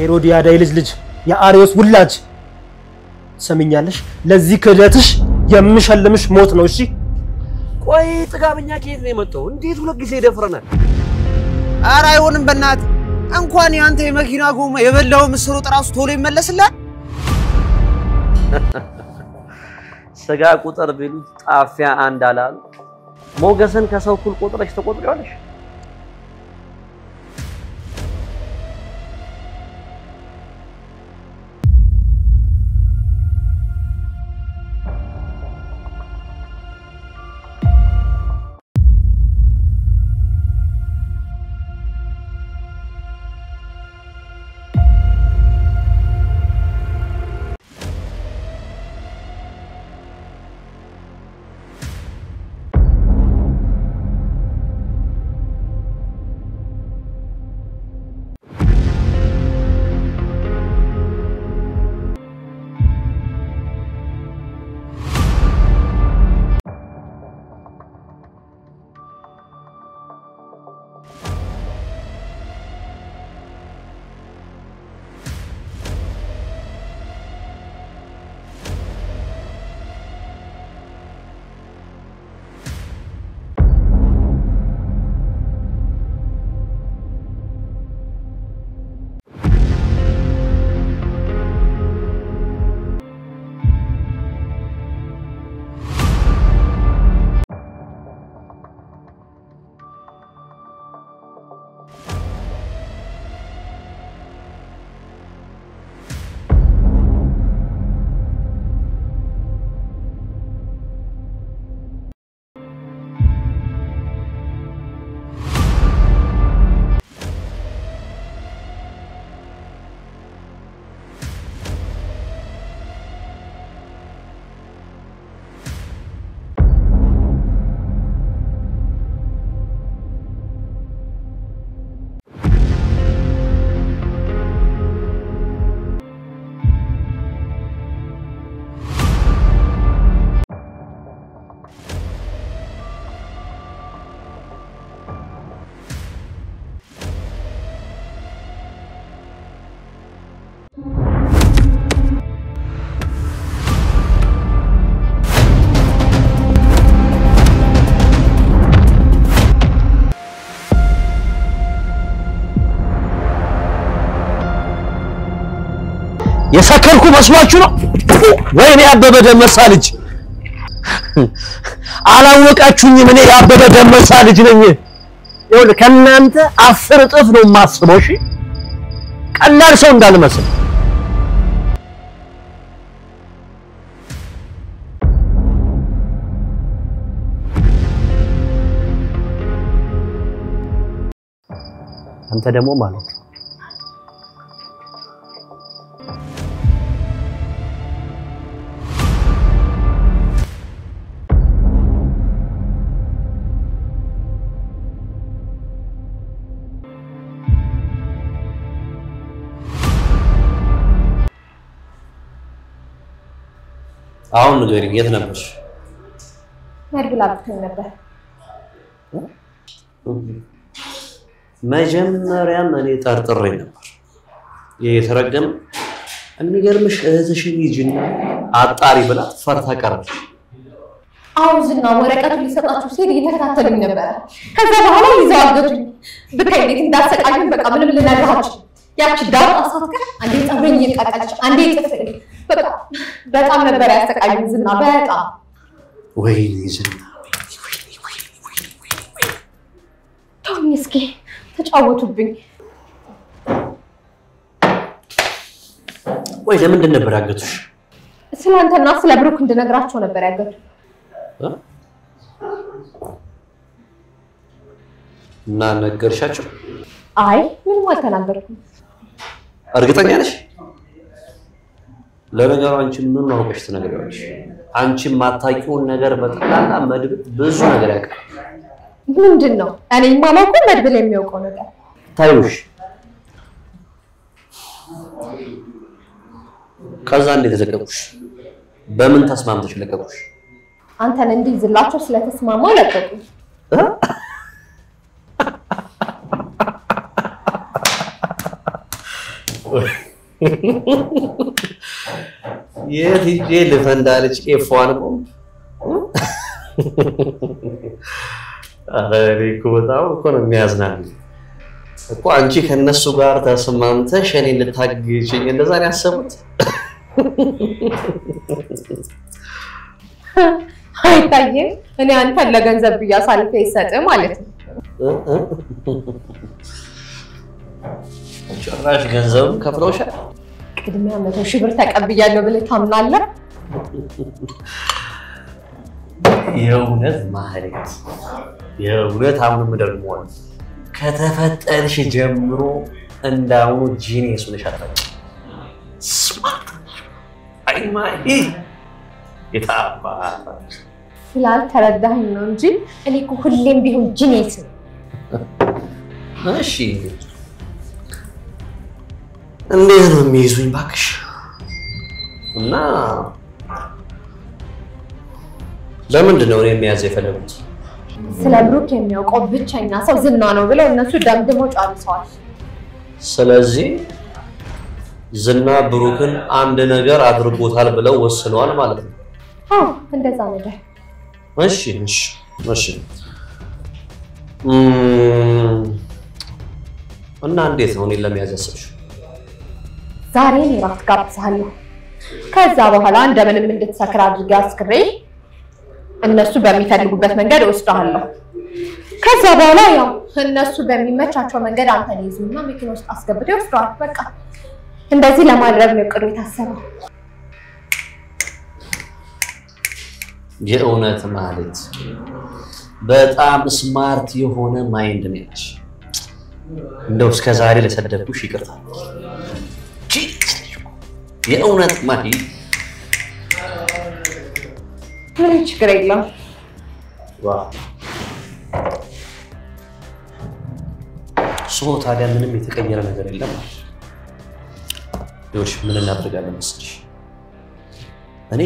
የሄሮዲያዳ ልጅ የአሪዮስ ውላጅ ሰምኛለሽ ለዚህ ክደትሽ የምሸልምሽ ሞት ነው እሺ ቆይ ጥጋብኛ ከየት ነው የመጣው እንዴት ሁለት ጊዜ ደፍረናል ኧረ አይሆንም በእናት እንኳን ያንተ የመኪና ጎማ የበላው ምስሩ ጥራሱ ቶሎ ይመለስልሃል ስጋ ቁጥር ቢሉት ጣፊያ አንድ አላል ሞገስን ከሰው ኩል ቁጥርሽ ተቆጥሪዋለሽ የሰከርኩ መስሏችሁ ነው ወይኔ ያበበ ደመሳ ልጅ አላወቃችሁኝም እኔ ያበበ ደመሳ ልጅ ነኝ ይኸውልህ ከናንተ 10 እጥፍ ነው ማስበው እሺ ቀላል ሰው እንዳልመስል አንተ ደግሞ ማለት አሁን ንገሪኝ የት ነበርሽ መድብላችሁ ነበር መጀመሪያም እኔ ጠርጥሬ ነበር የተረገም የሚገርምሽ እህትሽን ይጅና አጣሪ ብላ ፈርታ ቀረች አውዝና ወረቀቱ ሊሰጣችሁ ሲል እየተከታተሉኝ ነበር ከዛ በኋላ ይዛገቱኝ በከይት እንዳሰቃዩኝ በቃ ምንም ልነግራችሁ ያቺ ዳር አሳፍከ አንዴ ጸብረኝ ይቀጣልሽ አንዴ ጥፍል በቃ በጣም ነበር ያሰቃዩኝ ዝና በጣም ወይኔ ዝና ተውኝ እስኪ ተጫወቱብኝ ወይ ለምንድን ነበር ያገቱሽ ስላንተና ስለ ብሩክ እንድነግራቸው ነበር ያገቱ እና ነገርሻቸው አይ ምንም አልተናገርኩም እርግጠኛ ነሽ ለነገሩ አንቺ ምን አውቀሽ ትነግሪያለሽ አንቺ ማታቂውን ነገር በጠቅላላ መድብል ብዙ ነገር ያውቃል ምንድነው እኔ ማላውቀው መድብል የሚያውቀው ነገር ታዩሽ ከዛ እንዴት ተዘቀቁሽ በምን ተስማምተሽ ለቀቁሽ አንተን እንዲይዝላቸው ስለተስማማ ለቀቁ የት ሂጄ ልፈንዳለች ኤፏን ቦምብ አሬ በጣም እኮ ነው የሚያዝናል እኮ አንቺ ከነሱ ጋር ተስማምተሽ እኔን ልታግዢኝ እንደዛ ነው ያሰቡት አይታየ እኔ አንተ ለገንዘብ ያሳልፈ ይሰጥ ማለት ነው ጭራሽ ገንዘብ ከፍለውሻል ቅድሚያ 100,000 ብር ተቀብያለሁ ብለህ ታምናለህ የእውነት ማህሌት የእውነት አሁንም ደግሞ ከተፈጠርሽ ጀምሮ እንዳው ጂኒየስ ነሽ አታውቂ ስማርት አይማይ የታባ ስላልተረዳኸኝ ነው እንጂ እኔ እኮ ሁሌም ቢሆን ጂኒየስ እሺ እንዴት ነው የሚይዙኝ ባክሽ እና ለምንድን ነው የሚያዝ የፈለጉት ስለ ብሩክ የሚያውቀው ብቸኛ ሰው ዝና ነው ብለው እነሱ ደምድመው ጨርሰዋል ስለዚህ ዝና ብሩክን አንድ ነገር አድርጎታል ብለው ወስነዋል ማለት ነው አዎ እንደዛ ነገር እሺ እና እንዴት ነው እኔን ለመያዝ ያሰብሽ ዛሬ እራት ጋብዛለሁ ከዛ በኋላ እንደምንም እንድትሰክር አድርጌ አስክሬ እነሱ በሚፈልጉበት መንገድ ወስደሃለሁ ከዛ በኋላ ያው እነሱ በሚመቻቸው መንገድ አንተን ይዙና መኪና ውስጥ አስገብተው ይወስዳሉ በቃ እንደዚህ ለማድረግ ነው ቅርብ የታሰበው የእውነት ማለት በጣም ስማርት የሆነ ማይንድ ነች እንደው እስከ ዛሬ ለሰደብኩሽ ይቅርታ የእውነት ማሂ ምን ችግር የለም ዋው ሶ ታዲያ ምንም የተቀየረ ነገር የለም ይኸውልሽ ምን እናደርጋለን መሰለሽ እኔ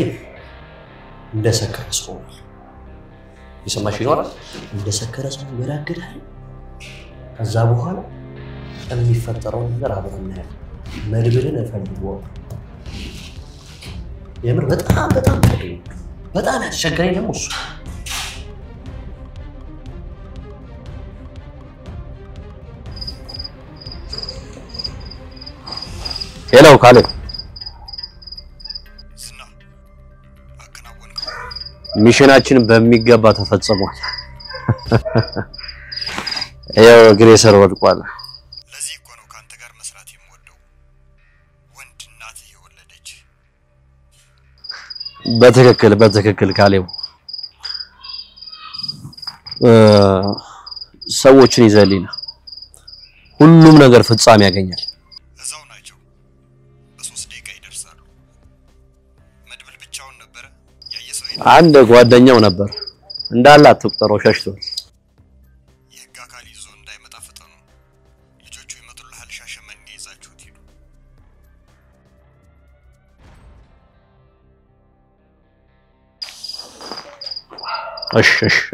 እንደሰከረ ሰው ይሰማሽ ይኖራል እንደሰከረ ሰው ይራገዳል ከዛ በኋላ የሚፈጠረው ነገር አብረን እናያለን መድብልን እፈልገው የምር በጣም ያስቸገረኝ ነው እሱ ሄሎ ካሌብ ዝና አከናወንኩ ሚሽናችን በሚገባ ተፈጽሟል ያው ግሬሰር ወድቋል ለዚህ እኮ ነው ካንተ ጋር መስራት የምወደው ወንድ እናት የወለደች በትክክል ካሌብ ሰዎችን ይዘልኝና ሁሉም ነገር ፍጻሜ ያገኛል እዛው ናቸው በ3 ደቂቃ ይደርሳሉ መድብል ብቻውን ነበር ያየሰው አንድ ጓደኛው ነበር እንዳለ አትቁጠረው ሸሽቷል የህግ አካል ይዞ እንዳይመጣ ፈጠኑ ልጆቹ ይመጡልሃል ሻሸመኔ ይዛችሁት ሄዱ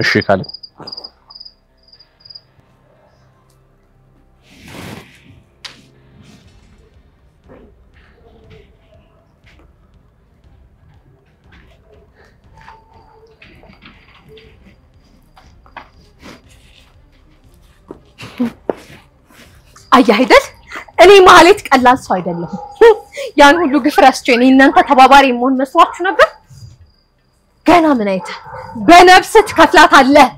እሺ ካሌብ አያይደል እኔ ማለት ቀላል ሰው አይደለም ያን ሁሉ ግፍራስቼ እኔ እናንተ ተባባሪ መሆን መስዋዕችሁ ነበር ገና ምን አይተ በነፍስ ትከፍላታለህ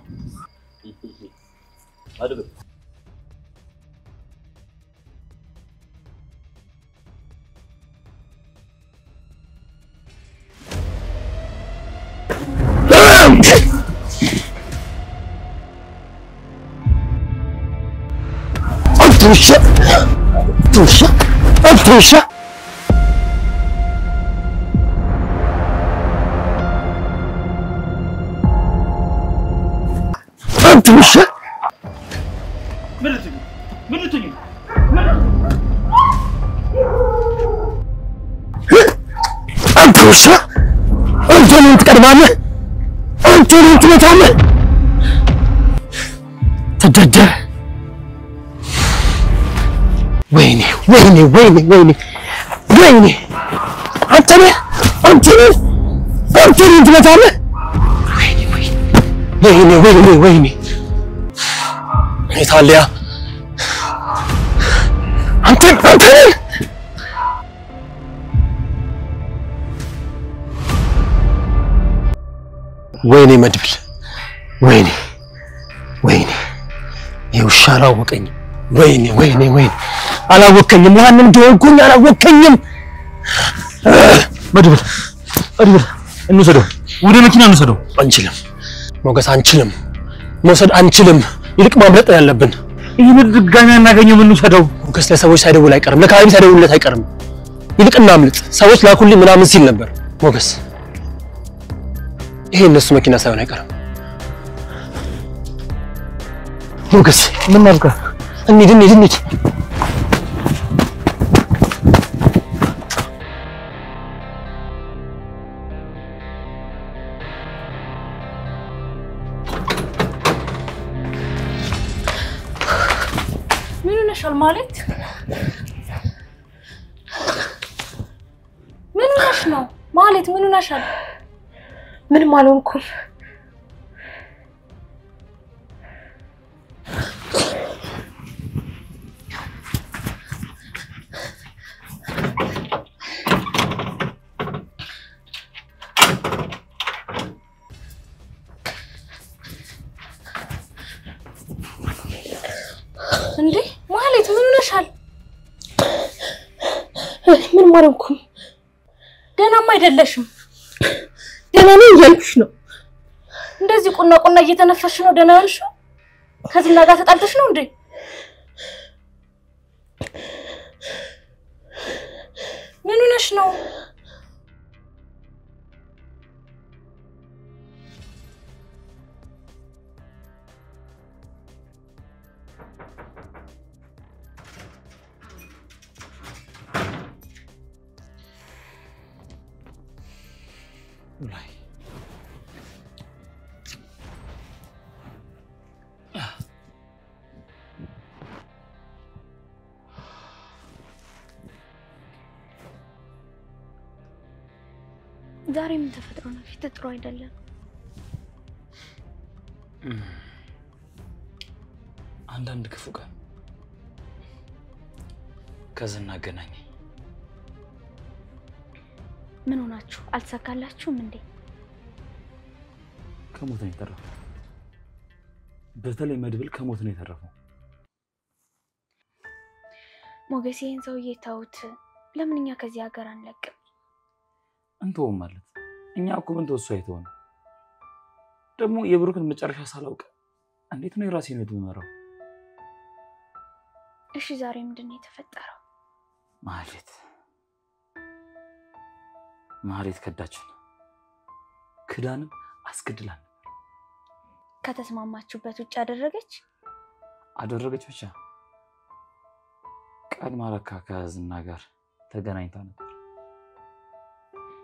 አድብ Atuşa. Atuşa. Anton'un tkarbanı. Anton'un tkarbanı. ወይኔ ወይኔ አንተ ትመታለህ ወይኔ ኢጣሊያ አንተ ወይኔ መድብል ወይኔ የውሻ አላወቀኝም ወይኔ አላወቀኝም ማንም እንደሆንኩኝ አላወቀኝም መድብል እንውሰደው ወደ መኪና እንውሰደው አንችልም ሞገስ አንችልም መውሰድ አንችልም ይልቅ ማምለጥ ያለብን ይሄን ድጋሚ እናገኘው እንውሰደው ሞገስ ለሰዎች ሳይደውል አይቀርም ለካባቢ ሳይደውልለት አይቀርም ይልቅ እናምልጥ ሰዎች ላኩልኝ ምናምን ሲል ነበር ሞገስ ይሄ እነሱ መኪና ሳይሆን አይቀርም ሞገስ ምን አልካ እንሂድ ማለት ምን ሆነሽ ነው ማለት ምን ሆነሻል ምን ማልሆንኩም እንዴ ማለት ምን ሆነሻል ምን ማልሆንኩም ደህናማ አይደለሽም ደህና ነኝ እያልኩሽ ነው እንደዚህ ቁና እየተነፈሽ ነው ደህና ነሽ ከዝና ጋር ተጣልተሽ ነው እንዴ ምን ሆነሽ ነው ዛሬ ምን ተፈጥሮ ነው ፊት ጥሩ አይደለም አንዳንድ ክፉ ቀን ከዝና ገናኝ ምን ሆናችሁ አልተሳካላችሁም እንዴ ከሞት ነው የተረፈው በተለይ መድብል ከሞት ነው የተረፈው ሞገሴን ሰውዬ ታውት ለምንኛ ከዚህ ሀገር አንለቅም እንተው ማለት እኛ እኮ ብንተወሱ አይተውን ደግሞ የብሩክን መጨረሻ ሳላውቅ እንዴት ነው የራሴን ህይወት መመራው እሺ ዛሬ ምንድነው የተፈጠረው ማህሌት ከዳችን ክዳንም አስገድላን ከተስማማችሁበት ውጭ አደረገች ብቻ ቀድማ ለካ ከዝና ጋር ተገናኝታ ነበር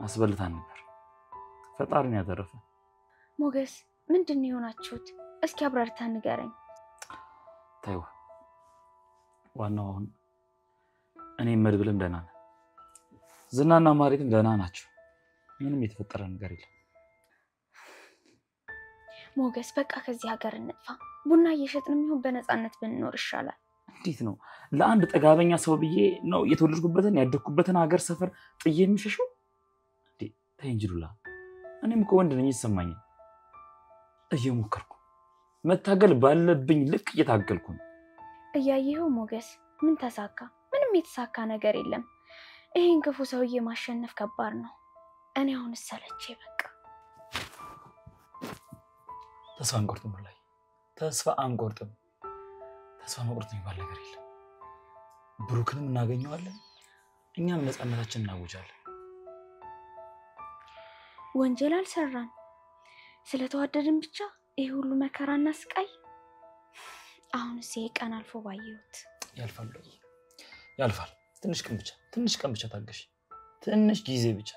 አስበልታን ነበር ፈጣሪን ያተረፈ ሞገስ ምንድነው የሆናችሁት እስኪ አብራርታ ንገረኝ ታዩ ዋናው አሁን እኔ መድብልም ደህና ነን ዝናና ማህሌትም ደህና ናቸው ምንም የተፈጠረ ነገር የለም ሞገስ በቃ ከዚህ ሀገር እንጥፋ ቡና እየሸጥንም ይሁን በነፃነት ብንኖር ይሻላል እንዴት ነው ለአንድ ጠጋበኛ ሰው ብዬ ነው የተወለድኩበትን ያደኩበትን ሀገር ሰፈር ጥዬ የሚሸሸው እንዴ ታይንጅሉላ እኔም እኮ ወንድ ነኝ ይሰማኛል እየሞከርኩ መታገል ባለብኝ ልክ እየታገልኩ ነው እያየኸው ሞገስ ምን ተሳካ ምንም የተሳካ ነገር የለም ይሄን ክፉ ሰውዬ ማሸነፍ ከባድ ነው እኔ አሁን ሰለቼ በቃ ተስፋ አንቆርጥም ላይ ተስፋ አንቆርጥም ተስፋ መቁረጥ የሚባል ነገር የለም ብሩክንም እናገኘዋለን እኛም ነፃነታችንን እናውጃለን ወንጀል አልሰራን ስለተዋደድን ብቻ ይሄ ሁሉ መከራና ስቃይ አሁንስ ቀን አልፎ ባየሁት ያልፋል ትንሽ ቀን ብቻ ታገሽ ትንሽ ጊዜ ብቻ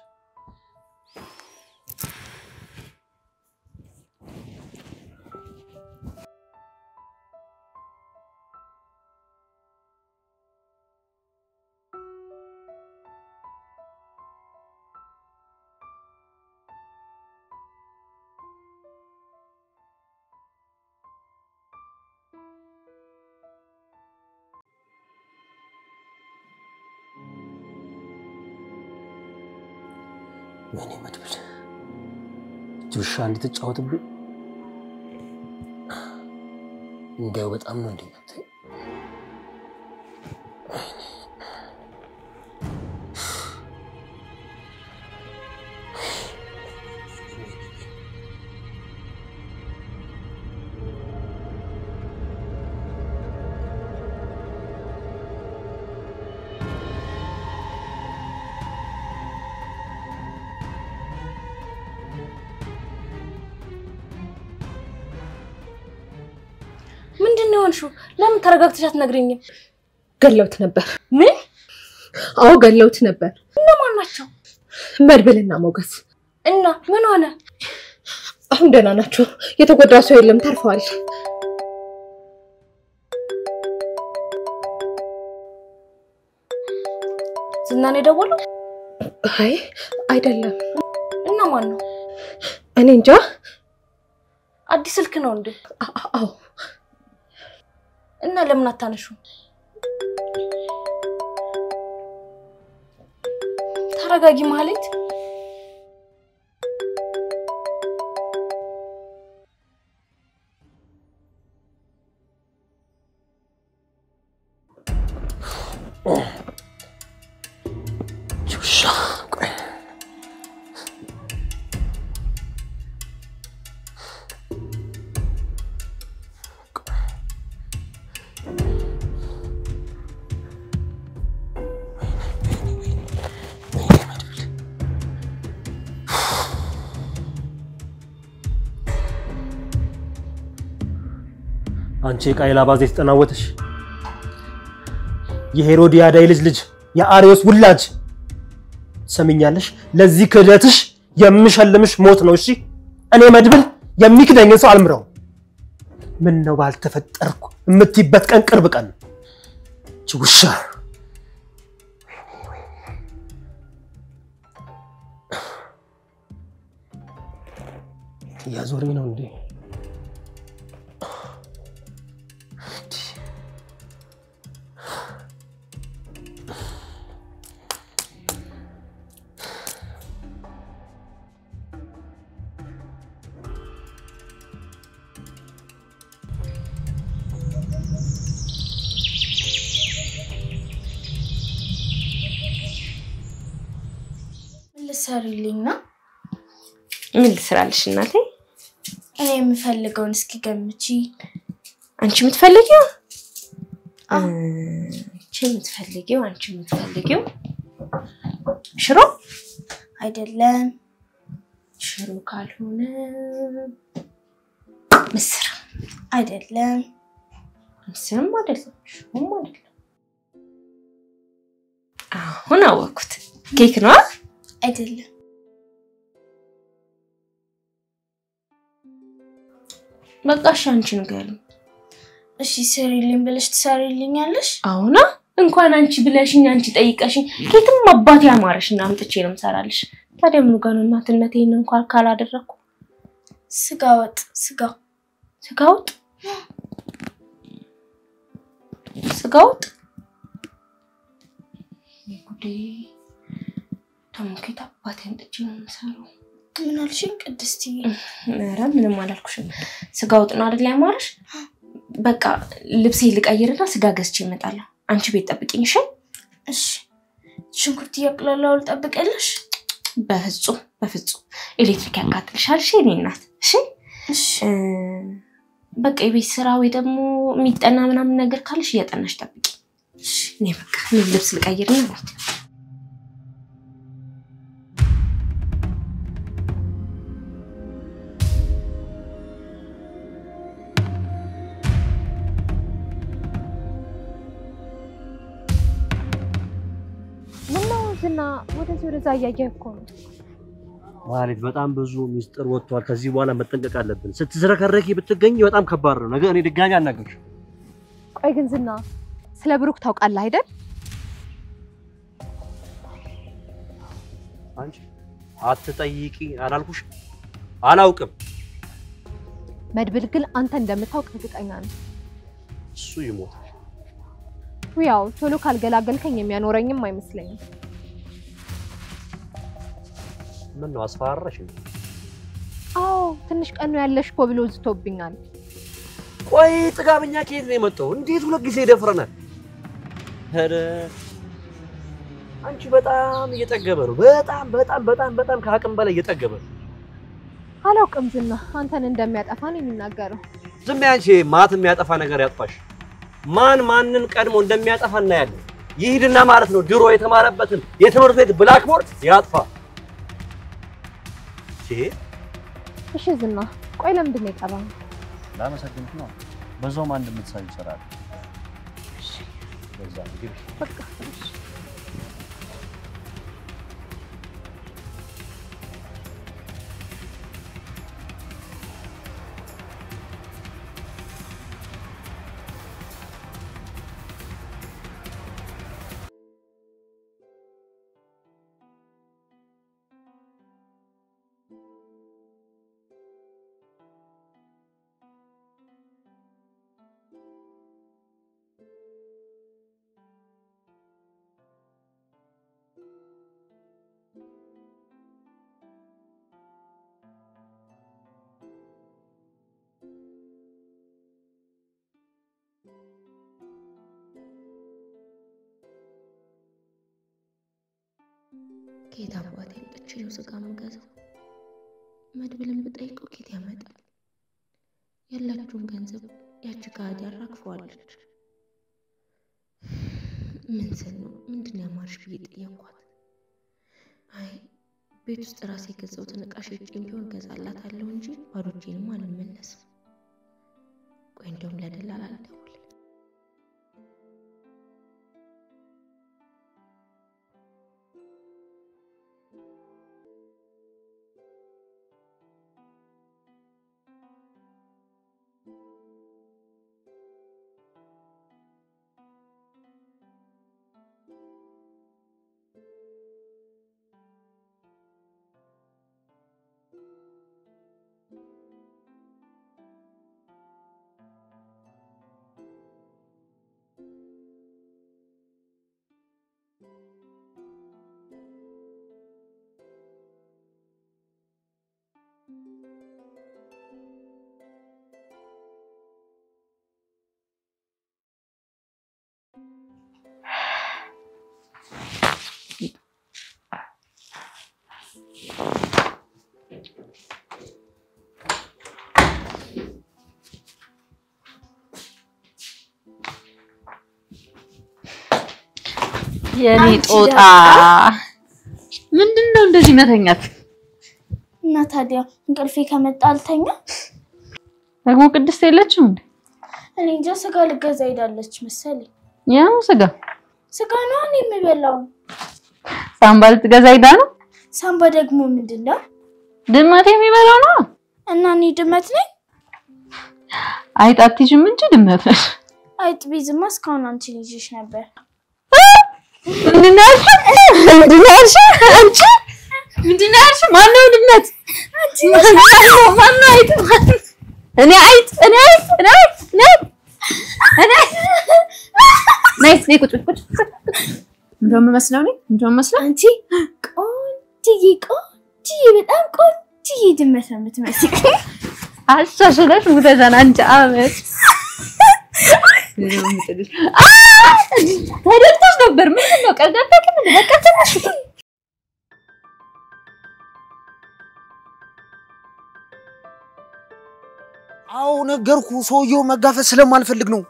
ወይኔ መድብል ጁሻ እንድትጫወትብኝ እንደው በጣም ነው እንደምታይ ምንድነው ለምን ተረጋግተሽ አትነግሪኝም? ገለውት ነበር። ምን? አዎ ገለውት ነበር። እነማን ናቸው? መድብልና ሞገስ። እና ምን ሆነ? አሁን ደህና ናቸው። የተጎዳ ሰው የለም፣ ተርፈዋል። ዝናኔ ደወለው? አይ አይደለም። እና ማን ነው? እኔ እንጃ። አዲስ ስልክ ነው እንዴ? አዎ። እና ለምን አታነሹ? ተረጋጊ ማለት አንቺ ቃይላ ባዜ ተጠናወተሽ የሄሮዲያዳ ልጅ የአሪዮስ ውላጅ ሰምኛለሽ ለዚህ ክደትሽ የምሸልምሽ ሞት ነው እሺ እኔ መድብል የሚክደኝ ሰው አልምረው ምን ነው ባልተፈጠርኩ እምትይበት ቀን ቅርብ ቀን ጭውሻ ያዞሪ ነው እንዴ ልሰሪልኝና ምን ልስራልሽ እናቴ እኔ የምፈልገውን እስኪ ገምቺ አንቺ የምትፈልጊው አንቺ የምትፈልጊው ሽሮ አይደለም ሽሮ ካልሆነ ምስር አይደለም ምስርም አይደለም ሽሮም አይደለም አሁን አወኩት ኬክ ነው አይደለም በቃሽ አንቺ ንገሪኝ እሺ ሰሪልኝ ብለሽ ትሰሪልኛለሽ አሁና እንኳን አንቺ ብለሽኝ አንቺ ጠይቀሽኝ ኬክም አባቴ ያማረሽና አምጥቼ ነው መሰራልሽ ታዲያ ምን ጋር ነው እናትነቴን እንኳን ካላደረኩ ስጋ ወጥ ጉዴ ተምከታ አባቴን ጥቼ ነው መሰራው ምን አልሽኝ ቅድስቲ ኧረ ምንም አላልኩሽም ስጋ ወጥ ነው አይደል ያማረሽ በቃ ልብሴ ልቀይርና ስጋ ገዝቼ እመጣለሁ አንቺ ቤት ጠብቂኝ እሺ ሽንኩርት ያቅላላው ልጠብቀልሽ በፍጹም ኤሌክትሪክ ያቃጥልሻል እሺ እኔ እናት እሺ በቃ የቤት ስራ ወይ ደግሞ የሚጠና ምናምን ነገር ካለሽ እያጠናሽ ጠብቂ እሺ እኔ በቃ ልብስ ልቀይርና ማለት እና ወደዛ ያያየኩ ነው ማለት በጣም ብዙ ሚስጥር ወጥቷል ከዚህ በኋላ መጠንቀቅ አለብን ስትዝረከረኪ ብትገኝ በጣም ከባድ ነው ነገ እኔ ድጋሚ አናገርሽ ቆይ ግን ዝና ስለ ብሩክ ታውቃለህ አይደል አንቺ አትጠይቂ አላልኩሽ አላውቅም መድብል ግን አንተ እንደምታውቅ እርግጠኛ ነኝ እሱ ይሞታል ያው ቶሎ ካልገላገልከኝ የሚያኖረኝም አይመስለኝም ምን ነው አስፈራራሽ? አዎ ትንሽ ቀኑ ያለሽ እኮ ብሎ ዝቶብኛል። ቆይ ጥጋበኛ ከየት ነው የመጣው? እንዴት ሁለት ጊዜ ደፍረናል? ኧረ አንቺ በጣም እየጠገበ ነው። በጣም ከአቅም በላይ እየጠገበ ነው። አላውቅም ዝና አንተን እንደሚያጠፋን የሚናገረው። ዝም ያንቺ ማት የሚያጠፋ ነገር ያጥፋሽ። ማንን ቀድሞ እንደሚያጠፋ እናያለን። ይሄድና ማለት ነው ድሮ የተማረበትን የትምህርት ቤት ብላክቦርድ ያጥፋ። እሺ ዝና ቆይ ለምንድን ነው የቀረው? ላመሰግንሽ ነው። በዛውም አንድ የምትሰሪው ስራ አለ። እሺ በዛ ግቢ። በቃ እሺ ከየት አባቴ አምጥቼ ነው ስጋ የምገዛው? መድብልን ብጠይቀው ከየት ያመጣል? ያላችሁን ገንዘብ ያቺ ከሃዲ አራግፈዋለች። ምን ስል ነው ምንድን ነው ያማርሽ ብዬ ጠየኳት። አይ ቤት ውስጥ ራሴ የገዛሁትን ዕቃ ሸጬም ቢሆን ገዛላታለሁ እንጂ ባዶ እጄንም አልመለስም። ቆይ እንደውም ለደላላ ልደውል። የኔ ጦጣ ምንድነው እንደዚህ መተኛት? እና ታዲያ እንቅልፌ ከመጣ አልተኛ? ደግሞ ቅድስት የለችም እንዴ? እኔ እንጃ ስጋ ልገዛ ሄዳለች መሰለኝ። ያው ስጋ ነው እኔ የምበላው። ሳምባ ልትገዛ ሄዳ ነው? ሳምባ ደግሞ ምንድነው? ድመት የሚበላው ነው። እና እኔ ድመት ነኝ? አይጥ አትይዥም እንጂ ድመት ነሽ። አይጥ ቢዝማ እስካሁን አንቺን ይዤሽ ነበር። ምንድነው ያልሽ? አንቺ ምንድነው ያልሽ? ማነው ድመት? ማነው አይጥ? እኔ አይጥ ናይስ ነይ ቁጭ እንደውም መስለው ነኝ እንደውም መስለው አንቺ ቆንጆዬ በጣም ቆንጆዬ ድመት ነው የምትመስል። አሻሽለሽ ሙተዛን አንቺ አመት ተደርተሽ ነበር። ምንድነው ቀልዳታክ? ምን በቃተሽ? አው ነገርኩ። ሰውየው መጋፈጥ ስለማልፈልግ ነው።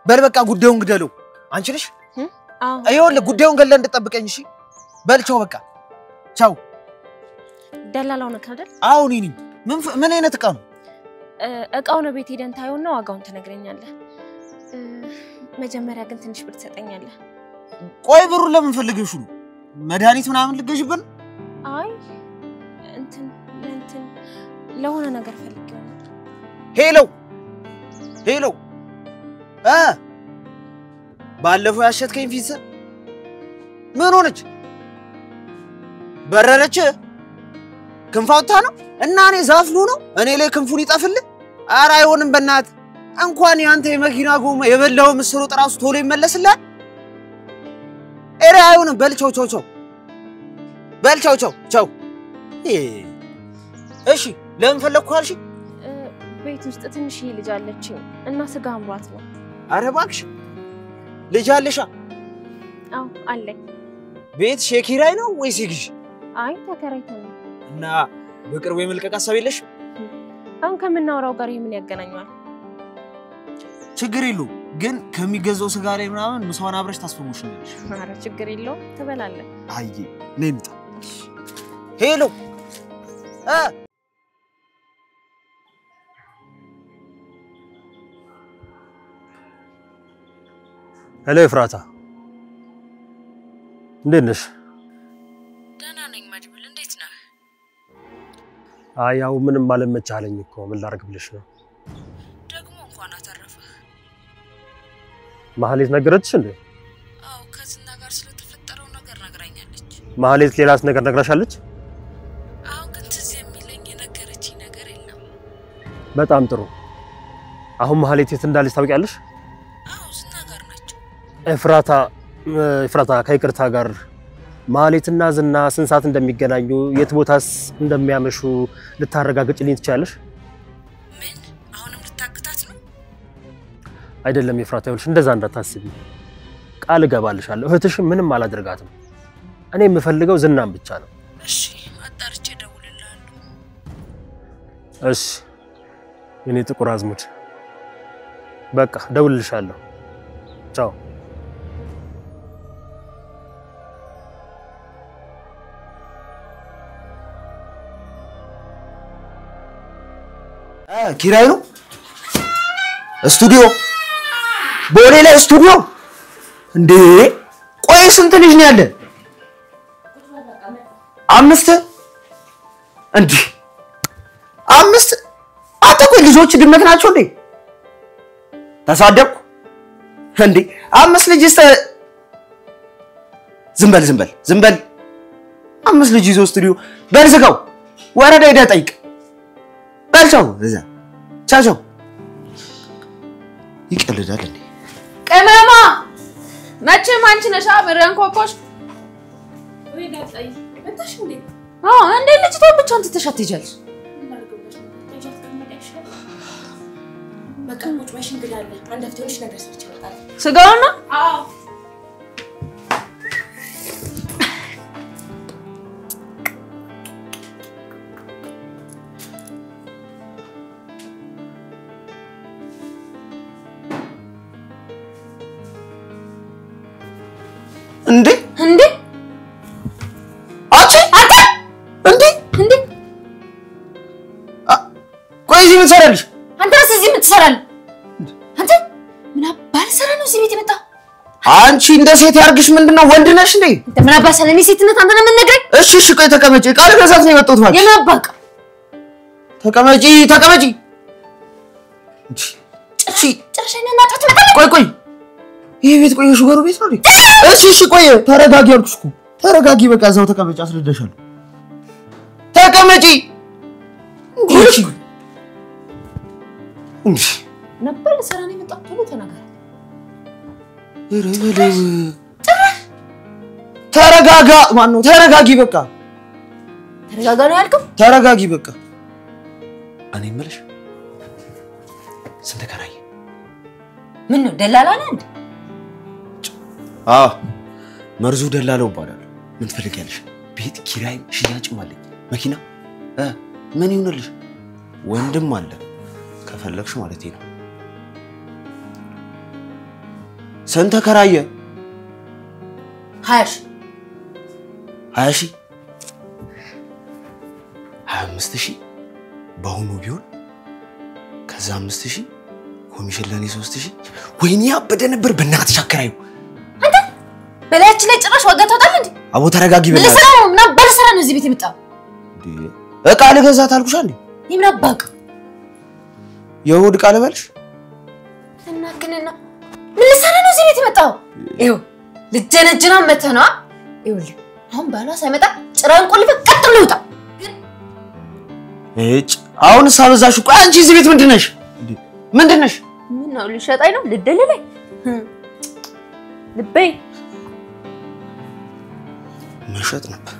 በል በቃ ጉዳዩን ግደለው። አንቺ ነሽ? አዎ አይወል ጉዳዩን ገለ እንድጠብቀኝ እሺ። በል ቻው በቃ ቻው። ደላላው ነህ አይደል? አው ነኝ። ምን አይነት ዕቃ ነው? ዕቃው ነው ቤት ሄደን ታየውና ዋጋውን ትነግረኛለህ። መጀመሪያ ግን ትንሽ ብር ትሰጠኛለህ። ቆይ ብሩን ለምን ፈልገሽ ነው? መድኃኒት ምናምን ልገዥብን? አይ እንትን ለሆነ ነገር ፈልጌው ነው። ሄሎ ባለፈው ያሸትከኝ ፊት ምን ሆነች? በረረች? ክንፋውታ ነው እና እኔ ዛፍ ነው እኔ ላይ ክንፉን ይጣፍልህ? ኧረ አይሆንም በእናትህ። እንኳን ያንተ የመኪና ጎማ የበላው ምስሩ ጥራሱ ቶሎ ይመለስልሃል። ኧረ አይሆንም። በል ቻው። እሺ ለምን ፈለግኩ አልሽ? ቤት ውስጥ ትንሽ ልጅ አለችኝ እና ስጋ አምሯት ነው። አረ እባክሽ ልጅ አለሻ? አዎ አለኝ። ቤት ሸኪራይ ነው ወይስ ይግሽ? አይ ተከራይተን ነው። እና በቅርቡ የመልቀቅ ሐሳብ የለሽ? አሁን ከምናወራው ጋር ምን ያገናኛል? ችግር የለውም ግን ከሚገዛው ስጋ ላይ ምናምን ምሳዋን አብረሽ ታስፈሙሽኛለሽ። ኧረ ችግር የለውም ትበላለህ። አይ ነይ እንጣ። ሄሎ ሄሎ ኤፍራታ እንዴት ነሽ? ደህና ነኝ መድብል፣ እንዴት ነህ? አይ ያው ምንም አልመቻለኝ እኮ ምን ላድርግ ብለሽ ነው? ደግሞ እንኳን አተረፈህ። ማህሌት ነገረችሽ እንዴ? አዎ ከዝና ጋር ስለተፈጠረው ነገር ነግራኛለች። ማህሌት ሌላስ ነገር ነግራሻለች? አሁን ግን ትዝ የሚለኝ የነገረችኝ ነገር የለም። በጣም ጥሩ። አሁን ማህሌት የት እንዳለች ታውቂያለሽ? አዎ ዝና ጋር ናቸው። ኤፍራታ ከይቅርታ ጋር ማህሌትና ዝና ስንት ሰዓት እንደሚገናኙ የት ቦታስ እንደሚያመሹ ልታረጋግጭልኝ ትችያለሽ? ምን አሁንም ልታግታት ነው? አይደለም ኤፍራታ፣ ይኸውልሽ እንደዛ እንዳታስቢ ቃል እገባልሻለሁ። እህትሽ ምንም አላደርጋትም። እኔ የምፈልገው ዝናን ብቻ ነው። እሺ አጣርቼ እደውልልሃለሁ። እሺ የኔ ጥቁር አዝሙድ በቃ እደውልልሻለሁ። ቻው። ኪራይ ነው? ስቱዲዮ ቦሌ ላይ ስቱዲዮ እንዴ? ቆይ ስንት ልጅ ነው ያለ? 5 እንዴ? 5 አጠቆይ ልጆች ድመት ናቸው እንዴ? ተሳደብኩ እንዴ? 5 ልጅ ዝም በል 5 ልጅ ይዞ ስቱዲዮ በልዝጋው ወረዳ ሄደህ ጠይቅ። በልቻው እዛ ቻቻው ይቀልዳል እንዴ? ቅመማ መቼም አንቺ ነሽ አብረን ኮኮሽ ወይ ጋጣይ መጣሽ እንዴ? አዎ እንዴ ልጅቷ ብቻውን ትተሻት ትሄጃለሽ? በቃ ቁጭ በሽ እንግዳለ አንድ አፍቶሽ ነገር ሰርች ይመጣል። ስጋውና አዎ እንዴ አቺ እንዴ ቆይ እዚህ ምን ትሰራለሽ? አንተስ እዚህ ምን ትሰራለህ? አንተ ምን አባል ሰራ ነው እዚህ ቤት የመጣ? አንቺ እንደ ሴት ያርግሽ ምንድነው? ወንድ ነሽ እንዴ? እንተ ምን አባል ሰራ? እኔ ሴትነት አንተ ነው የምትነግረኝ? እሺ ቆይ ተቀመጪ። ቃል ገዛት ነው የመጣሁት ማለት የምን አባቅ? ተቀመጪ እሺ ጨርሰኝና ጣት መጣ። ቆይ ይሄ ቤት ቆይ ሹገሩ ቤት ነው እንዴ? እሺ ቆይ ተረጋጊ አልኩሽ እኮ ተረጋጊ። በቃ እዛው ተቀመጪ፣ አስረዳሻለሁ። ተቀመጪ እንዴ ነበር ሰራ ነው የመጣው። ቶሎ ተናገር። ተረጋጋ። ማን ነው ተረጋጊ? በቃ ተረጋጋ ነው ያልከው? ተረጋጊ በቃ። እኔ የምልሽ ስንት ተከራይ? ምን ነው ደላላ ነህ እንዴ? መርዙ ደላላው ይባላል። ምን ትፈልጊያለሽ? ቤት ኪራይ ሽያጭም አለኝ። መኪና ምን ይሁንልሽ? ወንድም አለ ከፈለግሽ ማለት ነው። ስንት ተከራየ? 20 ሺህ 25 ሺህ በአሁኑ ቢሆን ከዛ 5 ሺህ ኮሚሽን ለኔ 3 ሺህ። ወይኔ አበደ ነበር። በእናትሽ አከራዩ አንተ በላያችን ላይ ጭራሽ ዋጋ ታወጣለህ እንዴ? አቦ ተረጋጊ። በእናትሽ ለሰራ ነው ምን አባል ሰራ ነው እዚህ ቤት የመጣው? እቃ ልገዛት አልኩሽ እንዴ? ምን አባቅ የእሑድ እቃ ልበልሽ? እናከነና ምን ለሰራ ነው እዚህ ቤት የመጣው? ይኸው ልጀነጅና መተና ይኸውልህ አሁን ባሏ ሳይመጣ ጭራን ቆልፈ ቀጥ ብሎ ውጣ። አሁን ሳበዛሽ። ቆይ አንቺ እዚህ ቤት ምንድነሽ? ምን ነው ልሸጣይ ነው ልደለለኝ ልበይ መሸጥ ነበር።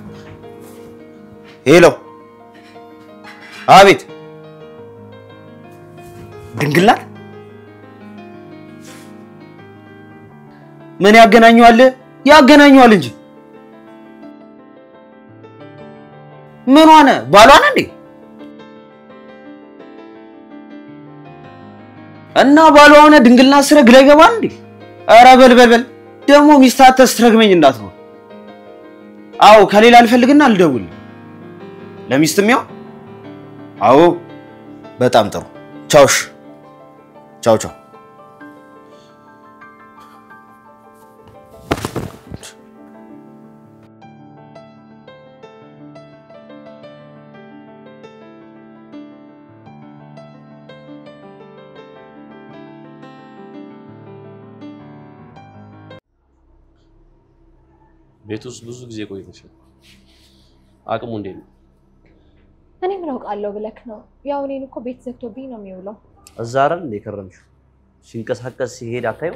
ሄሎ አቤት ድንግላት ምን ያገናኘዋል? ያገናኘዋል እንጂ ምን ሆነ? ባሏ ነው እንዴ? እና ባሏ ሆነ ድንግልና ስረግ ላይ ገባል እንዴ? ኧረ በል ደግሞ ሚስት አትስትረግመኝ እንዳትሆን። አዎ ከሌላ አልፈልግና አልደውል ለሚስትም ያው አዎ በጣም ጥሩ ቻውሽ ቻው ቤቱስ ብዙ ጊዜ ቆይተሻል። አቅሙ እንዴት ነው? እኔ ምን አውቃለሁ ብለክ ነው? ያው እኔን እኮ ቤት ዘግቶብኝ ነው የሚውለው። እዛ አይደል እንደ ከረምሽው? ሲንቀሳቀስ ሲሄድ አታዩ?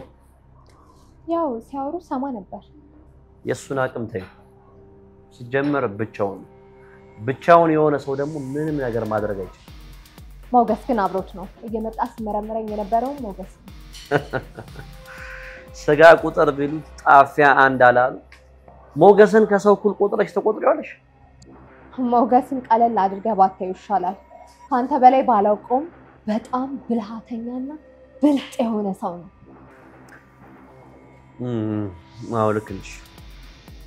ያው ሲያወሩ ሰማ ነበር። የሱን አቅም ታዩ። ሲጀመር ብቻውን የሆነ ሰው ደግሞ ምንም ነገር ማድረግ አይችልም። ሞገስ ግን አብሮት ነው እየመጣ ሲመረመረኝ የነበረው ሞገስ ነው። ስጋ ቁጥር ቢሉት ጣፊያ አንድ አላሉ። ሞገስን ከሰው እኩል ቆጥረሽ ተቆጥሪዋለሽ? ሞገስን ቀለል አድርገህ ባታዩ ይሻላል። ካንተ በላይ ባላውቀውም በጣም ብልሃተኛና ብልጥ የሆነ ሰው ነው። አዎ ልክ ነሽ።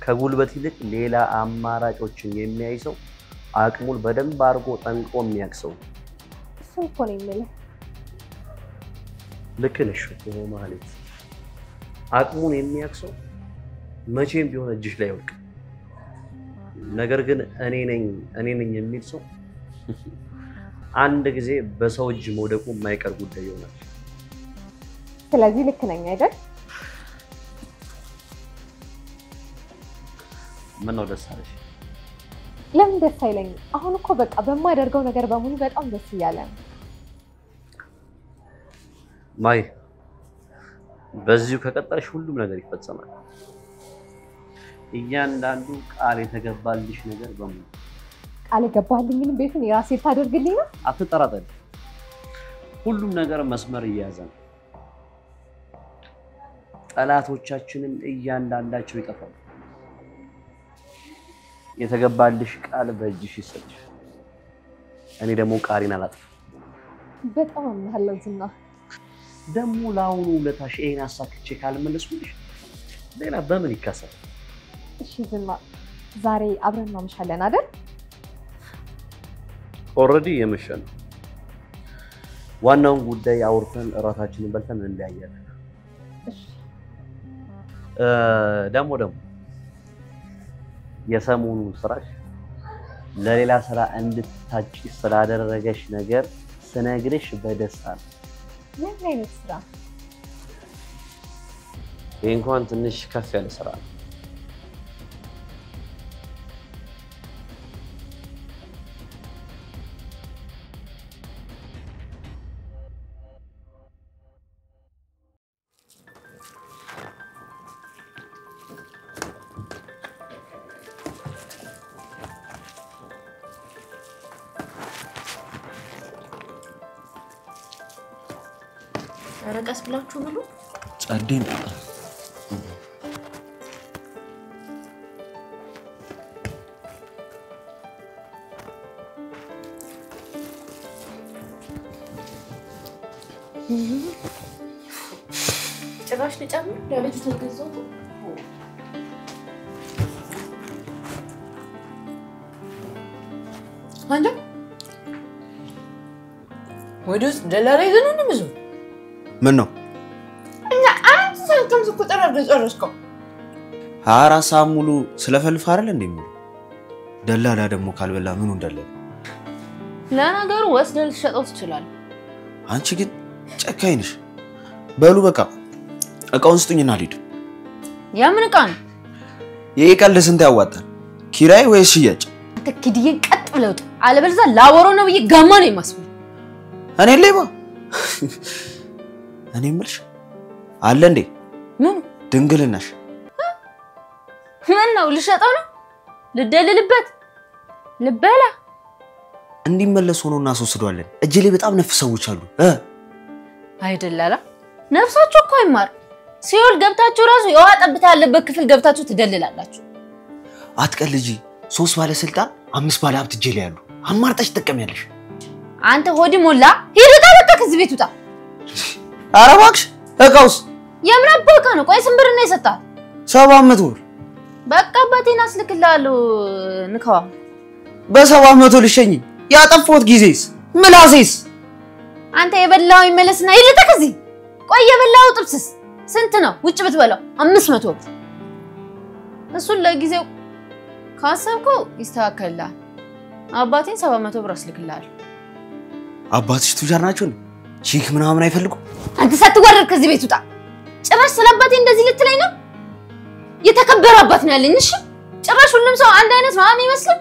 ከጉልበት ይልቅ ሌላ አማራጮችን የሚያይ ሰው አቅሙን በደንብ አድርጎ ጠንቅቆ የሚያክሰው እሱ እኮ ነው የሚለው። ልክ ነሽ ማለት አቅሙን የሚያክሰው መቼም ቢሆን እጅሽ ላይ ወድቅ። ነገር ግን እኔ ነኝ የሚል ሰው አንድ ጊዜ በሰው እጅ መውደቁ የማይቀር ጉዳይ ይሆናል። ስለዚህ ልክ ነኝ አይደል? ምን ነው ደስ አለሽ? ለምን ደስ አይለኝም? አሁን እኮ በቃ በማደርገው ነገር በሙሉ በጣም ደስ እያለ ነው። ማይ በዚሁ ከቀጠልሽ ሁሉም ነገር ይፈጸማል። እያንዳንዱ ቃል የተገባልሽ ነገር በሙሉ ቃል የገባልኝን ቤቱን የራሴ ታደርግልኝ ነው? አትጠራጠሪ። ሁሉም ነገር መስመር እየያዘ ነው። ጠላቶቻችንም እያንዳንዳቸው ይጠፋሉ። የተገባልሽ ቃል በእጅሽ ይሰጥሽ። እኔ ደግሞ ቃሌን አላጥፍም። በጣም አምናለሁ ዝና። ደግሞ ለአሁኑ ውለታሽ ይሄን አሳክቼ ካልመለስኩልሽ ሌላ በምን ይካሰል? እሺ ዝና፣ ዛሬ አብረን እናመሻለን አይደል? ኦልሬዲ የመሸ ነው። ዋናውን ጉዳይ አውርተን እራታችንን በልተን እንለያያለን። እሺ። ደግሞ የሰሞኑ ስራሽ ለሌላ ስራ እንድትታጭ ስላደረገሽ ነገር ስነግርሽ በደስታ ነው። ምን አይነት ስራ? ይሄ እንኳን ትንሽ ከፍ ያለ ስራ ነው። ረቀስ ብላችሁ ብሉ። ጸዴን ጭራሽ ልጨምር ለልጅ ተገዛው። አንተ ወዲስ ደላላ ይዘን ነው ብዙ ምን ነው እና አንተ ሰልተም ዝቁጠራ ደረስከው 24 ሰዓት ሙሉ ስለፈልፍ አይደል እንዴ? ደላላ ደግሞ ካልበላ ምኑ እንደለለ? ለነገሩ ወስደል ሸጠው ትችላል። አንቺ ግን ጨካኝ ነሽ። በሉ በቃ እቃውን ስጡኝና ልሂድ። ያምን እቃ ነው? ይሄ ቀልድ ስንት ያዋጣል? ኪራይ ወይስ ሽያጭ? ተክዲዬ ቀጥ ብለውጥ አለበለዛ ላወሮ ነው ብዬ ጋማ ነው የማስበው። እኔ ሌባ እኔ ምልሽ አለ እንዴ? ምን ድንግልናሽ? ምን ነው ልሸጠው ነው? ልደልልበት ልበላ እንዲመለስ ሆኖ እናስወስዷለን። እጄ ላይ በጣም ነፍ ሰዎች አሉ አይደላላ ነፍሳችሁ እኮ አይማር ሲኦል ገብታችሁ ራሱ የውሃ ጠብታ ያለበት ክፍል ገብታችሁ ትደልላላችሁ። አትቀልጂ 3 ባለስልጣን 5 ባለ ሀብት እጄ ላይ ያሉ አማርጠሽ ተጠቀሚያለሽ። አንተ ሆዲ ሞላ ሂድ በቃ ከዚህ ቤት ውጣ። ኧረ እባክሽ እቃውስ የምን አባካ ነው? ቆይ ስንት ብር ነው የሰጣት? 700 ብር። በቃ አባቴን አስልክልሃለሁ ንካዋ። በ700 ልሸኝ ያጠፋሁት ጊዜስ ምላሴስ አንተ የበላው ይመለስና ይልጣ ከዚህ። ቆይ የበላው ጥብስስ ስንት ነው? ውጭ ብትበላው 500 ብር። እሱን ለጊዜው ካሰብከው ይስተካከላል። አባቴን 700 ብር አስልክልሃለሁ። አባትሽ ቱጃር ናቸው ቺክ ምናምን አይፈልጉም። አንተ ሳትወረድ ከዚህ ቤት ውጣ። ጭራሽ ስለአባቴ እንደዚህ ልትለኝ ነው? የተከበረ አባት ነው ያለኝ። እሺ ጭራሽ ሁሉም ሰው አንድ አይነት ነው የሚመስለው።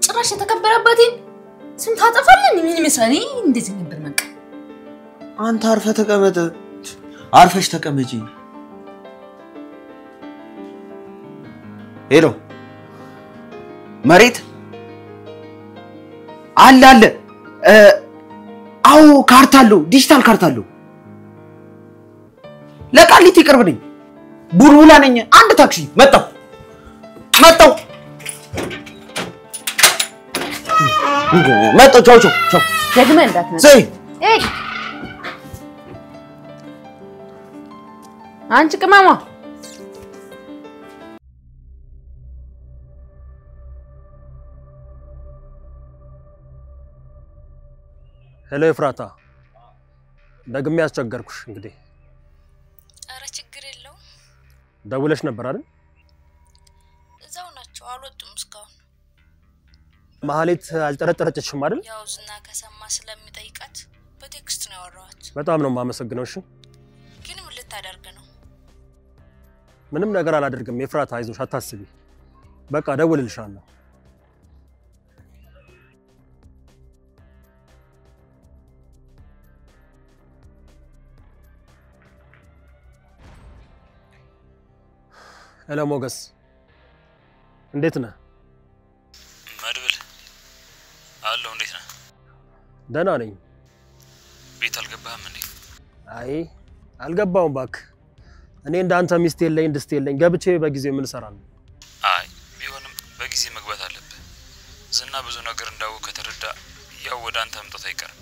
ጭራሽ የተከበረ አባቴን ስም ታጠፋለህ? ምን ይመስላል? እንደዚህ ነበር መቀ አንተ አርፈህ ተቀመጥ። አርፈሽ ተቀመጪ። ሄሎ መሬት አለ አው ካርታ አለው ዲጂታል ካርታ አለው። ለቃሊቲ ቅርብ ነኝ። ቡልቡላ ነኝ። አንድ ታክሲ መጣው ቻው ደግመህ እንዳትመጣ ዘይ አንቺ ቅመማ ሄሎ ኤፍራታ ደግሜ ያስቸገርኩሽ እንግዲህ። ኧረ ችግር የለውም። ደውለሽ ነበር አይደል? እዛው ናቸው አልወጡም እስካሁን። ማህሌት አልጠረጠረችሽም አይደል? ያው ዝና ከሰማ ስለሚጠይቃት በቴክስት ነው ያወራኋት። በጣም ነው የማመሰግነው። እሺ ግን ምን ልታደርግ ነው? ምንም ነገር አላደርግም ኤፍራታ፣ አይዞሽ አታስቢ። በቃ ደውልልሻለሁ። ሄሎ ሞገስ እንዴት ነህ? መድብል አለው እንዴት ነህ? ደህና ነኝ። ቤት አልገባህም እንዴ? አይ አልገባውም እባክህ። እኔ እንዳንተ ሚስት የለኝ ድስት የለኝ ገብቼ በጊዜው ምን እሰራለሁ? አይ ቢሆንም በጊዜ መግባት አለብህ። ዝና ብዙ ነገር እንዳወቀ ከተረዳ ያው ወደ አንተ መምጣት አይቀርም።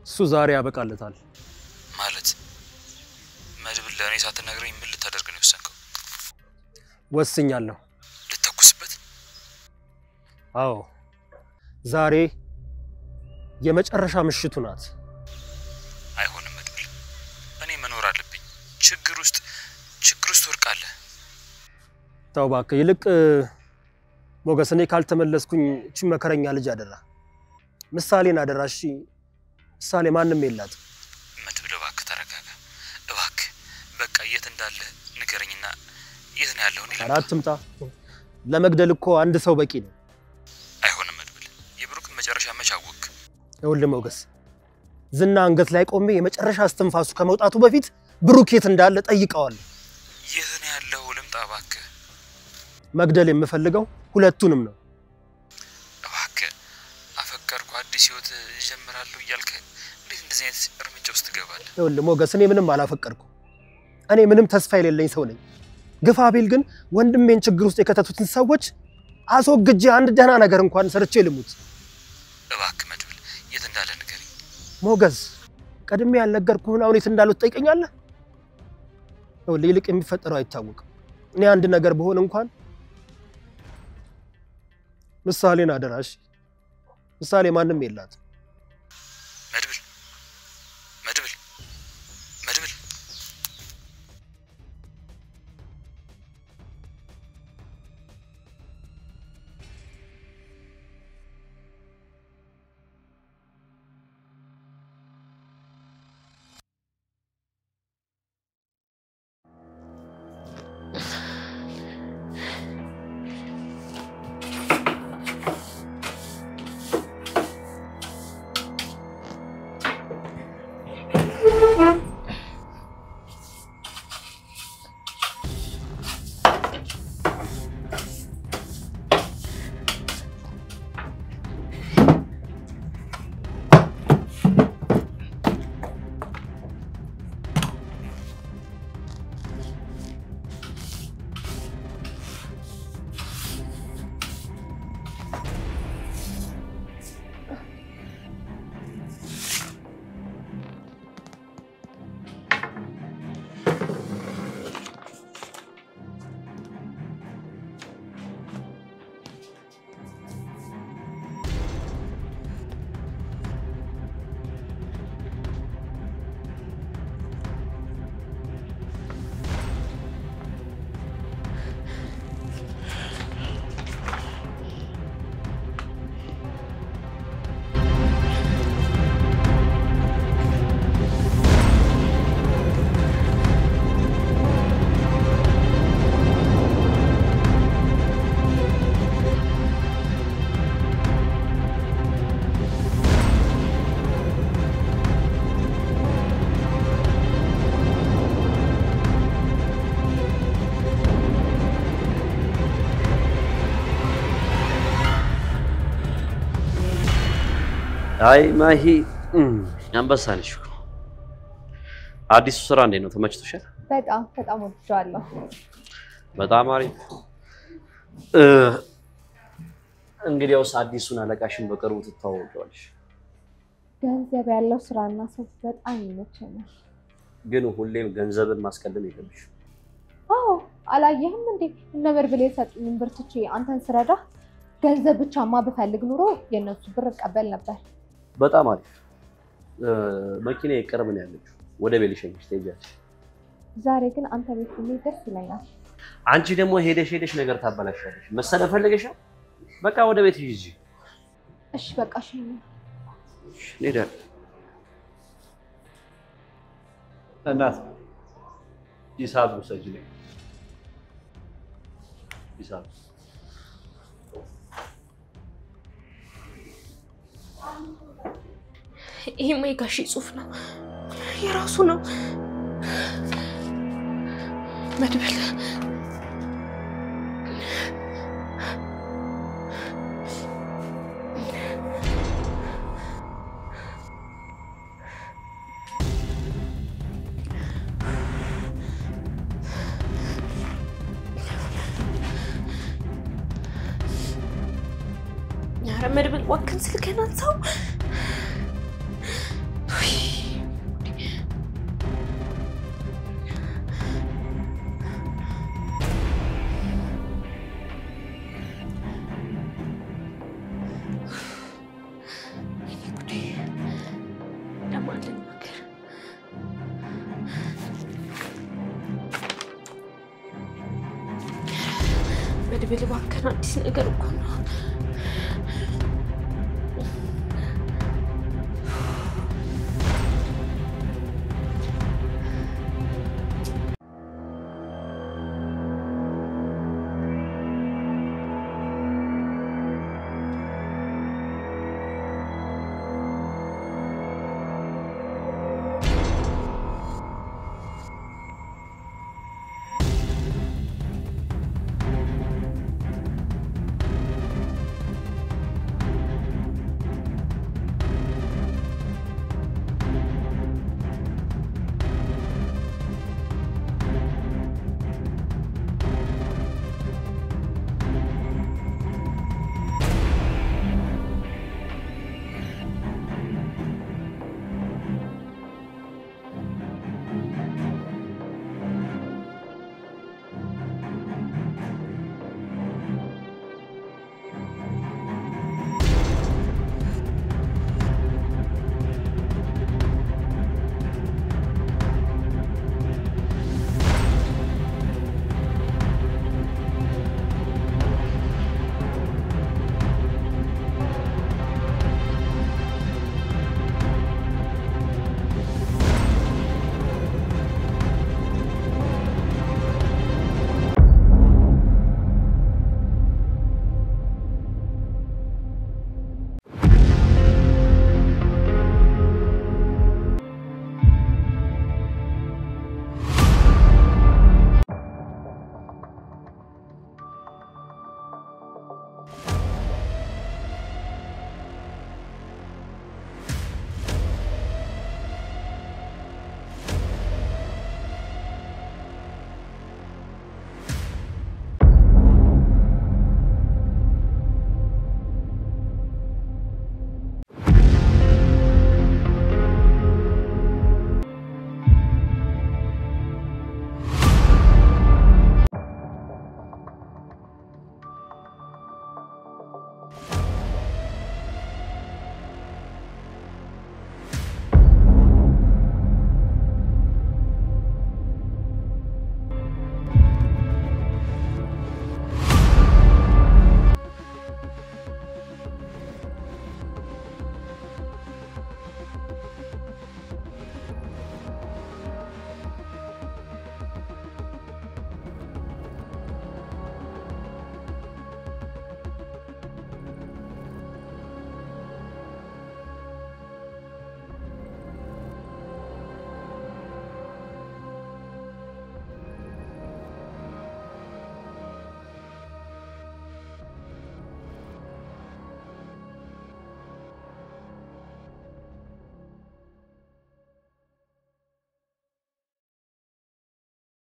እሱ ዛሬ ያበቃለታል። ማለት መድብል ለእኔ ሳትነግረኝ ምን ልታደርግ ነው የወሰንከው? ወስኛለሁ። ልተኩስበት? አዎ ዛሬ የመጨረሻ ምሽቱ ናት። አይሆንም መድብል፣ እኔ መኖር አለብኝ። ችግር ውስጥ ወርቃለህ። ተው እባክህ። ይልቅ ሞገስ እኔ ካልተመለስኩኝ እቺ መከረኛ ልጅ አደራ ምሳሌን አደራ። እሺ ምሳሌ ማንም የላት። መድብል እባክህ ተረጋጋ እባክህ። በቃ የት እንዳለ ንገረኝና የት ነው ያለው? እኔ አራትምጣ ለመግደል እኮ አንድ ሰው በቂ ነው። አይሆንም መድብል፣ የብሩክን መጨረሻ መች አወቅ? ይኸውልህ ሞገስ ዝና አንገት ላይ ቆሜ የመጨረሻ እስትንፋሱ ከመውጣቱ በፊት ብሩክ የት እንዳለ ጠይቀዋለሁ። የት ነው ያለው? ልምጣ እባክህ። መግደል የምፈልገው ሁለቱንም ነው። እባክህ አፈቀርኩ አዲስ ህይወት ጀምራለሁ እያልክ እንዴት እንደዚህ አይነት እርምጃ ውስጥ ትገባለህ? ይኸውልህ ሞገስ እኔ ምንም አላፈቀርኩም። እኔ ምንም ተስፋ የሌለኝ ሰው ነኝ። ግፋ ቢል ግን ወንድሜን ችግር ውስጥ የከተቱትን ሰዎች አስወግጄ አንድ ደህና ነገር እንኳን ሰርቼ ልሙት። እባክህ መድብል የት እንዳለ ንገረኝ። ሞገስ ቀድሜ ያልነገርኩህን አሁን የት እንዳለው ትጠይቀኛለህ? ይኸውልህ ይልቅ የሚፈጠረው አይታወቅም። እኔ አንድ ነገር በሆነ እንኳን ምሳሌን አደራሽ። ምሳሌ ማንም የላት። መድብል አይ ማሂ አንበሳ ነሽ እኮ። አዲሱ ስራ እንዴት ነው? ተመችቶሻል? በጣም ወድጄዋለሁ። በጣም አሪፍ። እንግዲያውስ አዲሱን አለቃሽን በቅርቡ ትተዋወቂዋለሽ። ገንዘብ ያለው ስራና ሰው በጣም ይመቸኛል። ግን ሁሌም ገንዘብን ማስቀደም የለብሽም። አዎ አላየህም እንዴ? እነ በርብሌ የሰጡኝን ብር ትቼ አንተን ስረዳ ገንዘብ ብቻማ ብፈልግ ኑሮ የነሱ ብር እቀበል ነበር። በጣም አሪፍ። መኪናዬ ቅርብ ነው ያለችው። ወደ ቤት ልሸኝሽ ትሄጃለሽ። ዛሬ ግን አንተ ቤት ብትሄድ ደስ ይለኛል። አንቺ ደግሞ ሄደሽ ነገር ታበላሻለሽ። መሰለ ፈልገሻል። በቃ ወደ ቤት ሂጂ። እሺ በቃ ሸኝ። እሺ እንሄዳለን። እናት ሂሳብ ውሰጂልኝ። ሂሳብ ይሄ የጋሼ ጽሑፍ ነው። የራሱ ነው። መድብል ኧረ መድብል እባክህን ስልክህን አንሳው። መድብል እባክህን አዲስ ነገር እኮ ነው።